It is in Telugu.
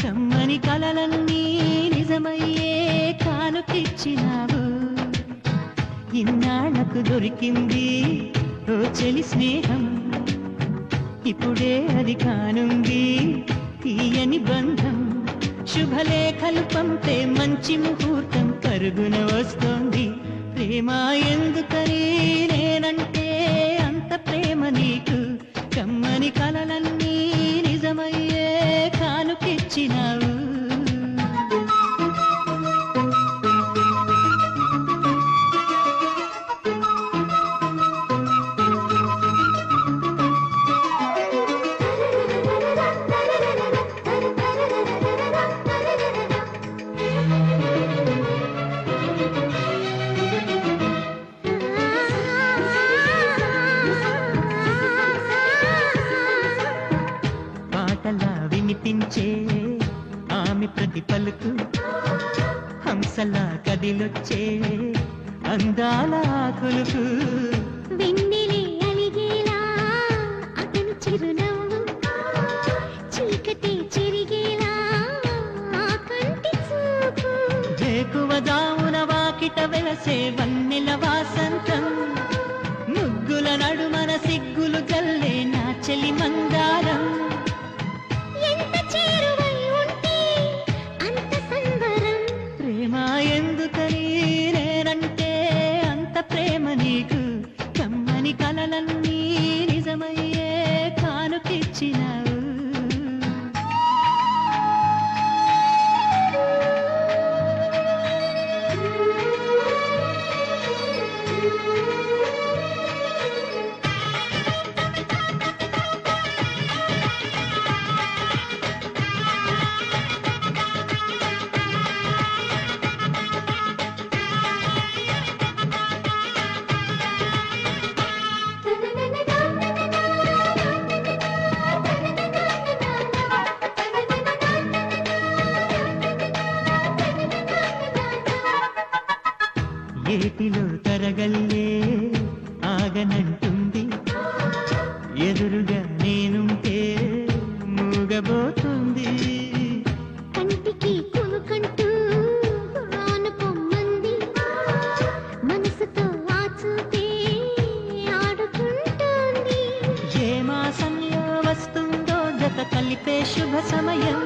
కమ్మని కలలన్నీ నిజమయ్యే కానుకిచ్చినావు. ఇన్నాళ్లకు దొరికింది ఓ చెలి స్నేహం, ఇప్పుడే అది కానుంది తీయని బంధం. శుభలేఖలు పంపే మంచి ముహూర్తం పరుగున వస్తోంది. ప్రేమ ఎందుకని నేనంటే అంత ప్రేమ నీకు, కమ్మని కలలన్నీ నిజమయ్యే కానుకిచ్చినావు. పాటలా వినిపించే ఆమె ప్రతి పలుకు, హంసలా కదిలొచ్చే అందాల ఆకులకు. వెన్నెలే అలిగేలా అతను చిరునవ్వు, చీకటి చెరిగేలా ఆ కంటి చూపు. వేకువ జామున వాకిట వెలసే వన్నెల వాసంతం, ముగ్గుల నడుమన సిగ్గులు జల్లే నా చెలి మందారం. ఎంత చేరువై ఉంటే అంత సంబరం. ప్రేమ ఎందుకని నేనంటే అంత ప్రేమ నీకు, కమ్మని కలలన్నీ నిజమయ్యే కానుకిచ్చినావు. ఏటిలో తరగల్లే ఆగనంటుంది, ఎదురుగా నేనుంటే మూగబోతుంది. కంటికి కునుకంటూ ఆనుకొమ్మంది, మనసుతో ఆచూతే ఆడుకుంటోంది. ఏ మాసంలో వస్తుందో జత కలిపే శుభ సమయం,